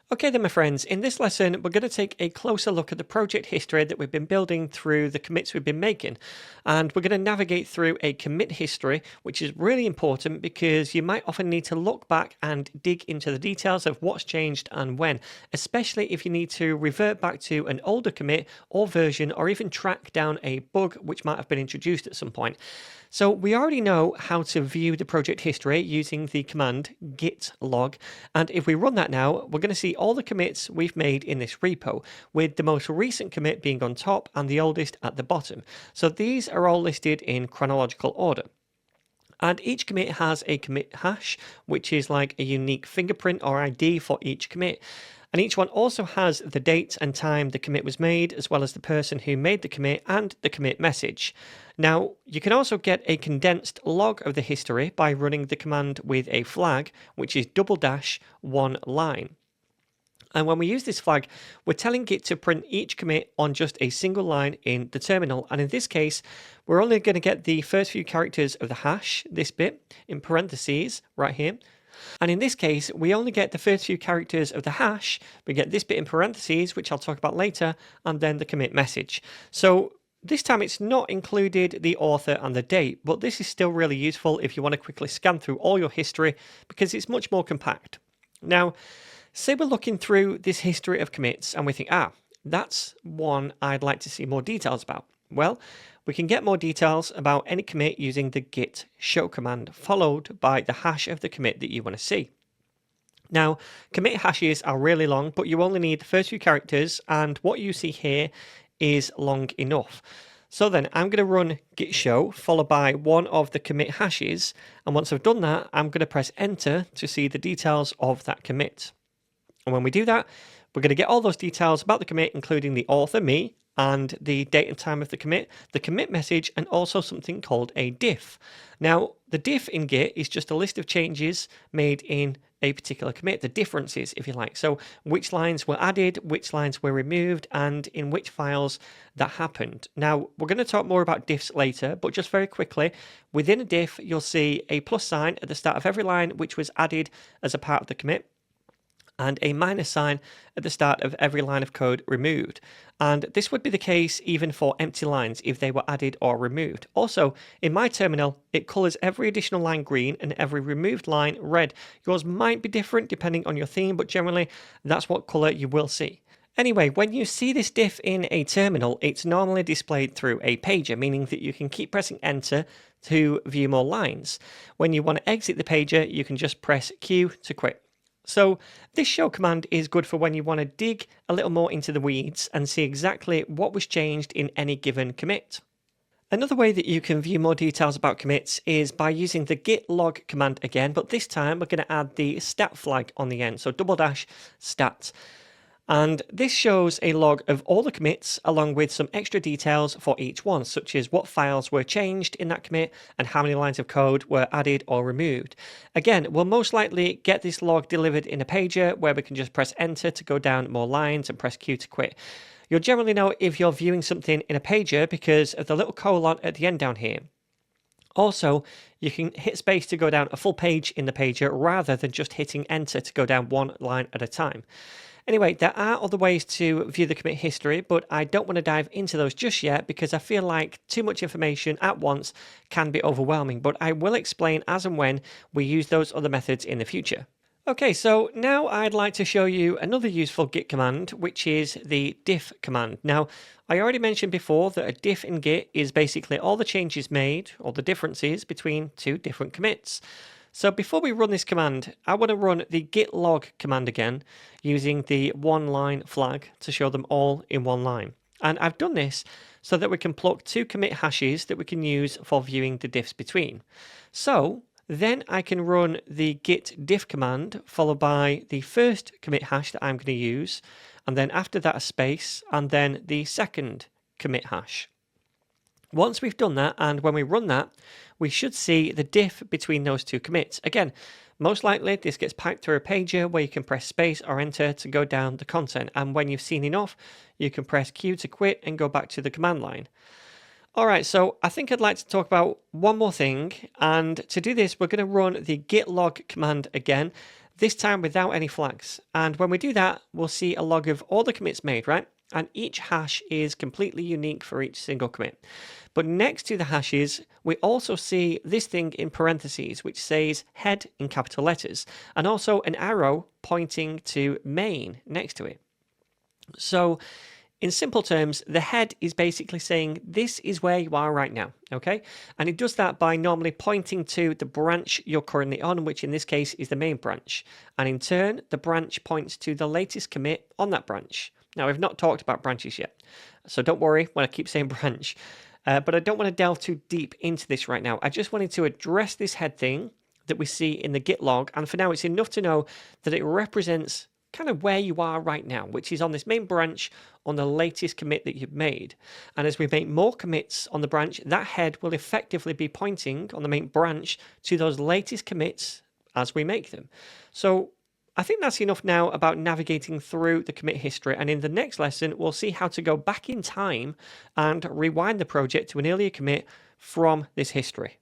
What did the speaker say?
Okay then my friends, in this lesson we're going to take a closer look at the project history that we've been building through the commits we've been making, and we're going to navigate through a commit history, which is really important because you might often need to look back and dig into the details of what's changed and when, especially if you need to revert back to an older commit or version, or even track down a bug which might have been introduced at some point. So we already know how to view the project history using the command git log, and if we run that now, we're going to see all the commits we've made in this repo, with the most recent commit being on top and the oldest at the bottom. So these are all listed in chronological order. And each commit has a commit hash, which is like a unique fingerprint or ID for each commit. And each one also has the date and time the commit was made, as well as the person who made the commit and the commit message. Now, you can also get a condensed log of the history by running the command with a flag, which is ~one line. And when we use this flag, we're telling Git to print each commit on just a single line in the terminal. And in this case, we're only going to get the first few characters of the hash, this bit, in parentheses, right here. And in this case, we only get the first few characters of the hash. We get this bit in parentheses, which I'll talk about later, and then the commit message. So this time it's not included the author and the date, but this is still really useful if you want to quickly scan through all your history because it's much more compact. Now, say we're looking through this history of commits and we think, that's one I'd like to see more details about. Well, we can get more details about any commit using the git show command, followed by the hash of the commit that you want to see. Now, commit hashes are really long, but you only need the first few characters, and what you see here is long enough. So then I'm going to run git show followed by one of the commit hashes, and once I've done that, I'm going to press enter to see the details of that commit. And when we do that, we're going to get all those details about the commit, including the author, me, and the date and time of the commit message, and also something called a diff. Now, the diff in Git is just a list of changes made in a particular commit, the differences, if you like. So which lines were added, which lines were removed, and in which files that happened. Now, we're going to talk more about diffs later, but just very quickly, within a diff, you'll see a plus sign at the start of every line, which was added as a part of the commit, and a minus sign at the start of every line of code removed. And this would be the case even for empty lines if they were added or removed. Also, in my terminal, it colors every additional line green and every removed line red. Yours might be different depending on your theme, but generally that's what color you will see. Anyway, when you see this diff in a terminal, it's normally displayed through a pager, meaning that you can keep pressing enter to view more lines. When you want to exit the pager, you can just press Q to quit. So this show command is good for when you want to dig a little more into the weeds and see exactly what was changed in any given commit. Another way that you can view more details about commits is by using the git log command again, but this time we're going to add the stat flag on the end, so ~stat. And this shows a log of all the commits along with some extra details for each one, such as what files were changed in that commit and how many lines of code were added or removed. Again, we'll most likely get this log delivered in a pager where we can just press enter to go down more lines and press Q to quit. You'll generally know if you're viewing something in a pager because of the little colon at the end down here. Also, you can hit space to go down a full page in the pager rather than just hitting enter to go down one line at a time. Anyway, there are other ways to view the commit history, but I don't want to dive into those just yet because I feel like too much information at once can be overwhelming, but I will explain as and when we use those other methods in the future. Okay, so now I'd like to show you another useful Git command, which is the diff command. Now, I already mentioned before that a diff in Git is basically all the changes made, or the differences between two different commits. So before we run this command, I want to run the git log command again using the one line flag to show them all in one line. And I've done this so that we can pluck two commit hashes that we can use for viewing the diffs between. So then I can run the git diff command followed by the first commit hash that I'm going to use, and then after that a space, and then the second commit hash. Once we've done that, and when we run that, we should see the diff between those two commits. Again, most likely this gets piped through a pager where you can press space or enter to go down the content, and when you've seen enough, you can press Q to quit and go back to the command line. Alright, so I think I'd like to talk about one more thing, and to do this we're going to run the git log command again. this time without any flags. And when we do that, we'll see a log of all the commits made, right? And each hash is completely unique for each single commit. But next to the hashes, we also see this thing in parentheses, which says head in capital letters, and also an arrow pointing to main next to it. So in simple terms, the head is basically saying this is where you are right now, okay? And it does that by normally pointing to the branch you're currently on, which in this case is the main branch. And in turn, the branch points to the latest commit on that branch. Now, we've not talked about branches yet, so don't worry when I keep saying branch. But I don't want to delve too deep into this right now. I just wanted to address this head thing that we see in the Git log. And for now, it's enough to know that it represents kind of where you are right now, which is on this main branch on the latest commit that you've made. And as we make more commits on the branch, that head will effectively be pointing on the main branch to those latest commits as we make them. So I think that's enough now about navigating through the commit history, and in the next lesson we'll see how to go back in time and rewind the project to an earlier commit from this history.